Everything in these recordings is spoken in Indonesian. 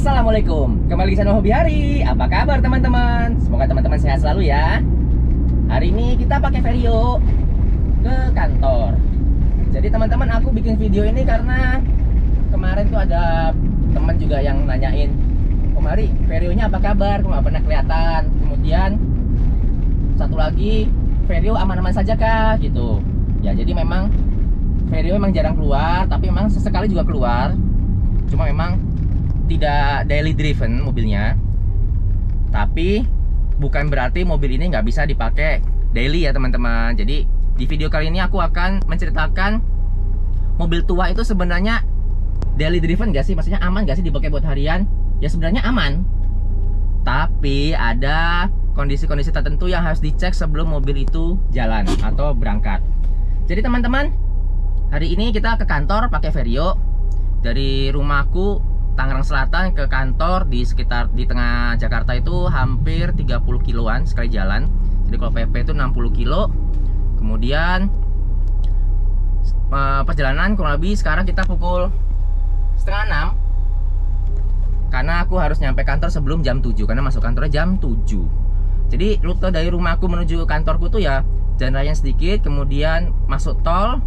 Assalamualaikum, kembali di channel Hobi Hari. Apa kabar teman-teman? Semoga teman-teman sehat selalu ya. Hari ini kita pakai Vario ke kantor. Jadi teman-teman, aku bikin video ini karena kemarin tuh ada teman juga yang nanyain, Om Hari, Varionya apa kabar? Kok nggak pernah kelihatan. Kemudian satu lagi, Vario aman-aman saja kah? Gitu. Ya, jadi memang Vario memang jarang keluar, tapi memang sesekali juga keluar. Cuma memang tidak daily driven mobilnya, tapi bukan berarti mobil ini nggak bisa dipakai daily ya teman-teman. Jadi di video kali ini aku akan menceritakan mobil tua itu sebenarnya daily driven nggak sih? Maksudnya aman nggak sih dipakai buat harian? Ya sebenarnya aman, tapi ada kondisi-kondisi tertentu yang harus dicek sebelum mobil itu jalan atau berangkat. Jadi teman-teman, hari ini kita ke kantor pakai Vario. Dari rumahku Tangerang Selatan ke kantor di sekitar di tengah Jakarta itu hampir 30 kiloan sekali jalan. Jadi kalau PP itu 60 kilo. Kemudian perjalanan kurang lebih sekarang kita pukul setengah 6, karena aku harus nyampe kantor sebelum jam 7, karena masuk kantornya jam 7. Jadi rute dari rumahku menuju kantorku tuh ya jalan raya sedikit, kemudian masuk tol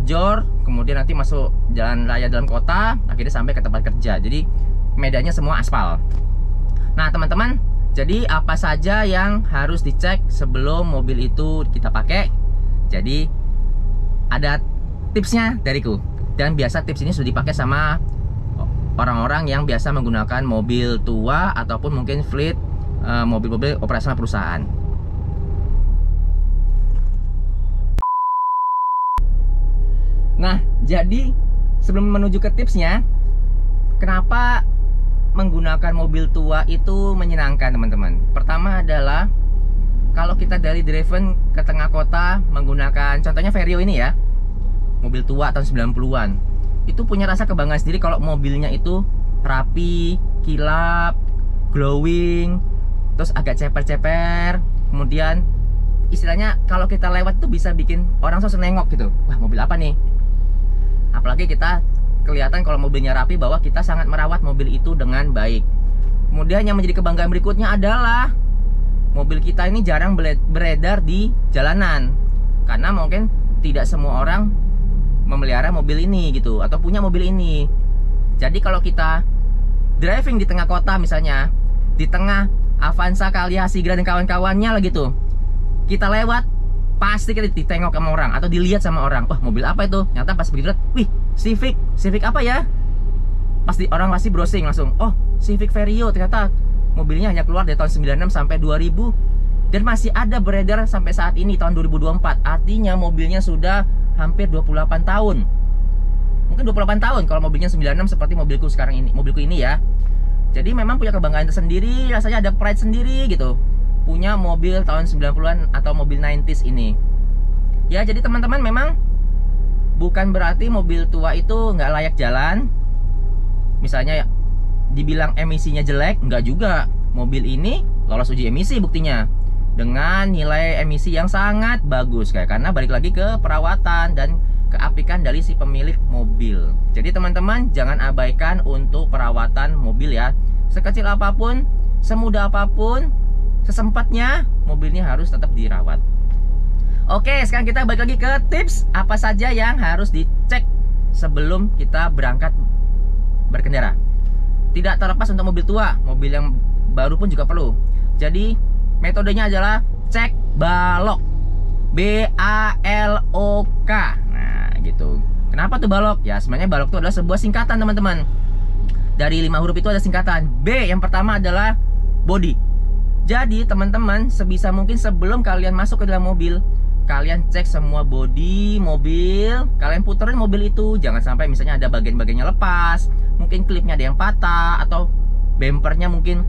Jor, kemudian nanti masuk jalan raya dalam kota, akhirnya sampai ke tempat kerja. Jadi medannya semua aspal. Nah teman-teman, jadi apa saja yang harus dicek sebelum mobil itu kita pakai? Jadi ada tipsnya dariku, dan biasa tips ini sudah dipakai sama orang-orang yang biasa menggunakan mobil tua ataupun mungkin fleet, mobil-mobil operasional perusahaan. Nah, jadi sebelum menuju ke tipsnya, kenapa menggunakan mobil tua itu menyenangkan teman-teman? Pertama adalah kalau kita dari driven ke tengah kota menggunakan contohnya Vario ini ya, mobil tua tahun 90-an, itu punya rasa kebanggaan sendiri kalau mobilnya itu rapi, kilap, glowing, terus agak ceper-ceper. Kemudian istilahnya kalau kita lewat tuh bisa bikin orang sosok nengok gitu, wah mobil apa nih? Apalagi kita kelihatan kalau mobilnya rapi bahwa kita sangat merawat mobil itu dengan baik. Kemudian yang menjadi kebanggaan berikutnya adalah mobil kita ini jarang beredar di jalanan, karena mungkin tidak semua orang memelihara mobil ini gitu, atau punya mobil ini. Jadi kalau kita driving di tengah kota misalnya, di tengah Avanza, Calia, Sigra dan kawan-kawannya lah gitu, kita lewat pasti kita ditengok sama orang atau dilihat sama orang. Wah mobil apa itu? Nyata pas begitu lihat, wih Civic apa ya? Pasti orang pasti browsing langsung, oh Civic Vario, ternyata mobilnya hanya keluar dari tahun 96 sampai 2000 dan masih ada beredar sampai saat ini tahun 2024. Artinya mobilnya sudah hampir 28 tahun. Mungkin 28 tahun kalau mobilnya 96 seperti mobilku sekarang ini, mobilku ini ya. Jadi memang punya kebanggaan tersendiri, rasanya ada pride sendiri gitu, punya mobil tahun 90-an atau mobil 90s ini. Ya jadi teman-teman, memang bukan berarti mobil tua itu nggak layak jalan. Misalnya dibilang emisinya jelek, nggak juga. Mobil ini lolos uji emisi buktinya, dengan nilai emisi yang sangat bagus kayak, karena balik lagi ke perawatan dan keapikan dari si pemilik mobil. Jadi teman-teman jangan abaikan untuk perawatan mobil ya. Sekecil apapun, semudah apapun, sesempatnya mobilnya harus tetap dirawat. Oke, sekarang kita balik lagi ke tips apa saja yang harus dicek sebelum kita berangkat berkendara. Tidak terlepas untuk mobil tua, mobil yang baru pun juga perlu. Jadi metodenya adalah cek balok, B-A-L-O-K. Nah gitu. Kenapa tuh balok? Ya sebenarnya balok itu adalah sebuah singkatan teman-teman. Dari 5 huruf itu ada singkatan. B yang pertama adalah body. Jadi teman-teman sebisa mungkin sebelum kalian masuk ke dalam mobil, kalian cek semua bodi mobil, kalian puterin mobil itu. Jangan sampai misalnya ada bagian-bagiannya lepas, mungkin klipnya ada yang patah, atau bempernya mungkin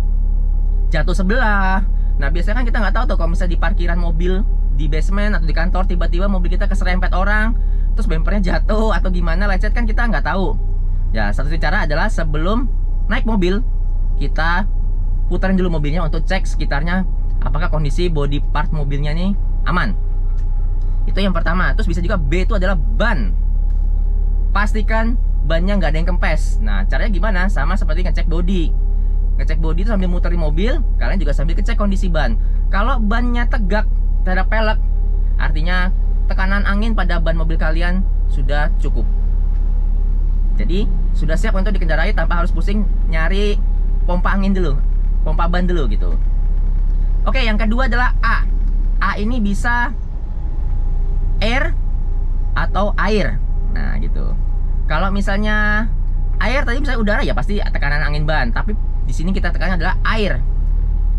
jatuh sebelah. Nah biasanya kan kita nggak tahu tuh, kalau misalnya di parkiran mobil, di basement atau di kantor, tiba-tiba mobil kita keserempet orang, terus bempernya jatuh atau gimana lecet, kan kita nggak tahu. Ya satu cara adalah sebelum naik mobil, kita putarin dulu mobilnya untuk cek sekitarnya, apakah kondisi body part mobilnya nih aman. Itu yang pertama. Terus bisa juga B itu adalah ban. Pastikan bannya nggak ada yang kempes. Nah, caranya gimana? Sama seperti ngecek bodi. Ngecek bodi itu sambil muterin mobil, kalian juga sambil ngecek kondisi ban. Kalau bannya tegak terhadap pelek, artinya tekanan angin pada ban mobil kalian sudah cukup. Jadi sudah siap untuk dikendarai tanpa harus pusing nyari pompa angin dulu, pompa ban dulu gitu. Oke, yang kedua adalah A. A ini bisa air atau air. Nah gitu. Kalau misalnya air tadi misalnya udara, ya pasti tekanan angin ban. Tapi di sini kita tekannya adalah air,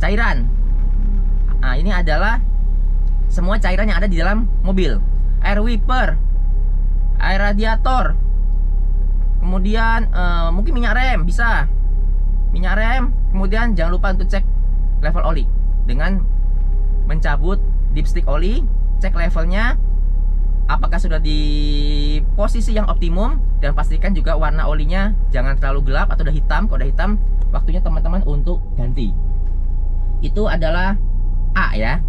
cairan. Nah ini adalah semua cairan yang ada di dalam mobil. Air wiper, air radiator, kemudian mungkin minyak rem, bisa minyak rem. Kemudian jangan lupa untuk cek level oli dengan mencabut dipstick oli, cek levelnya apakah sudah di posisi yang optimum, dan pastikan juga warna olinya jangan terlalu gelap atau udah hitam. Kalau udah hitam, waktunya teman-teman untuk ganti. Itu adalah A ya.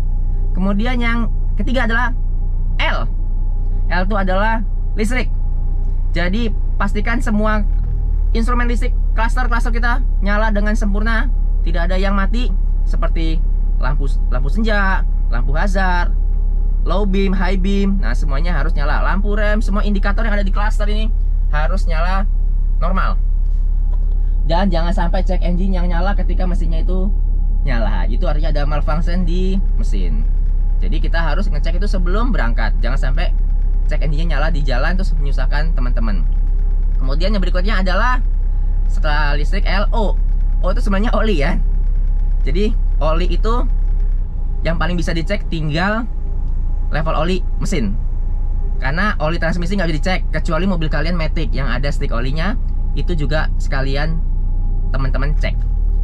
Kemudian yang ketiga adalah L. L itu adalah listrik. Jadi pastikan semua instrumen listrik, klaster-klaster kita nyala dengan sempurna, tidak ada yang mati, seperti lampu senja, lampu hazard, low beam, high beam. Nah semuanya harus nyala. Lampu rem, semua indikator yang ada di klaster ini harus nyala normal. Dan jangan sampai cek engine yang nyala ketika mesinnya itu nyala. Itu artinya ada malfunction di mesin. Jadi kita harus ngecek itu sebelum berangkat. Jangan sampai cek engine-nya nyala di jalan terus menyusahkan teman-teman. Kemudian yang berikutnya adalah setelah listrik LO. O itu sebenarnya oli ya. Jadi oli itu yang paling bisa dicek tinggal level oli mesin, karena oli transmisi nggak bisa dicek kecuali mobil kalian Matic yang ada stick olinya. Itu juga sekalian teman-teman cek,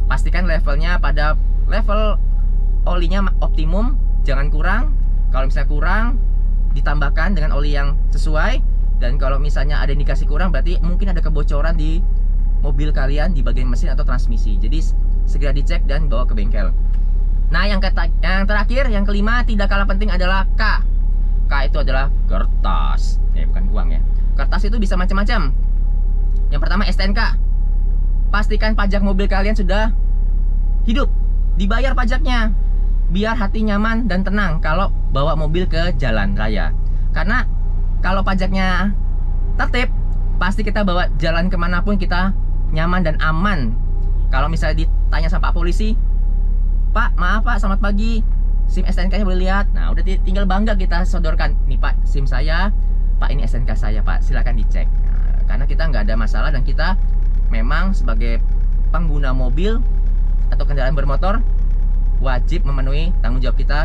pastikan levelnya pada level olinya optimum, jangan kurang. Kalau misalnya kurang, ditambahkan dengan oli yang sesuai. Dan kalau misalnya ada indikasi kurang, berarti mungkin ada kebocoran di mobil kalian di bagian mesin atau transmisi. Jadi segera dicek dan bawa ke bengkel. Nah yang terakhir, yang kelima, tidak kalah penting adalah K. K itu adalah kertas, bukan uang ya. Kertas itu bisa macam-macam. Yang pertama STNK. Pastikan pajak mobil kalian sudah hidup, dibayar pajaknya, biar hati nyaman dan tenang kalau bawa mobil ke jalan raya. Karena kalau pajaknya tertib, pasti kita bawa jalan kemanapun kita nyaman dan aman. Kalau misalnya ditanya sama Pak Polisi, Pak, maaf Pak, selamat pagi, SIM STNK-nya boleh lihat. Nah, udah tinggal bangga kita sodorkan. Nih Pak, SIM saya, Pak ini STNK saya Pak, silakan dicek. Nah, karena kita nggak ada masalah dan kita memang sebagai pengguna mobil atau kendaraan bermotor wajib memenuhi tanggung jawab kita,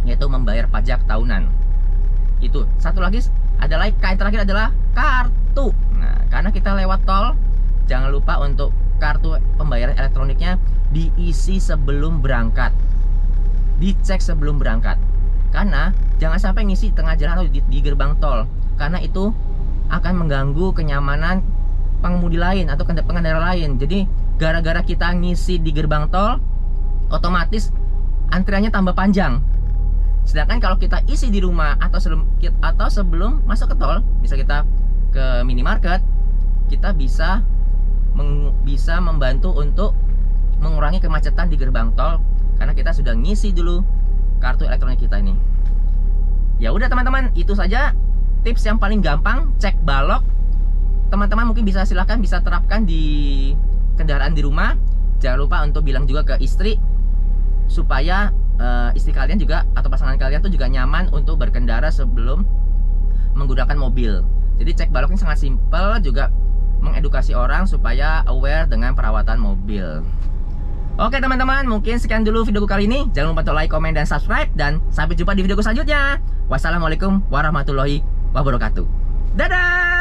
yaitu membayar pajak tahunan. Itu. Satu lagi adalah yang terakhir adalah kartu. Nah, karena kita lewat tol, jangan lupa untuk kartu pembayaran elektroniknya diisi sebelum berangkat, dicek sebelum berangkat. Karena jangan sampai ngisi tengah jalan atau di gerbang tol, karena itu akan mengganggu kenyamanan pengemudi lain atau pengendara lain. Jadi gara-gara kita ngisi di gerbang tol, otomatis antriannya tambah panjang. Sedangkan kalau kita isi di rumah atau sebelum masuk ke tol, misal kita ke minimarket, kita bisa membantu untuk mengurangi kemacetan di gerbang tol karena kita sudah ngisi dulu kartu elektronik kita ini. Ya udah teman-teman, itu saja tips yang paling gampang cek balok. Teman-teman mungkin silahkan bisa terapkan di kendaraan di rumah. Jangan lupa untuk bilang juga ke istri supaya istri kalian juga atau pasangan kalian tuh juga nyaman untuk berkendara sebelum menggunakan mobil. Jadi cek baloknya sangat simpel, juga mengedukasi orang supaya aware dengan perawatan mobil. Oke teman-teman, mungkin sekian dulu videoku kali ini. Jangan lupa untuk like, komen, dan subscribe. Dan sampai jumpa di videoku selanjutnya. Wassalamualaikum warahmatullahi wabarakatuh. Dadah!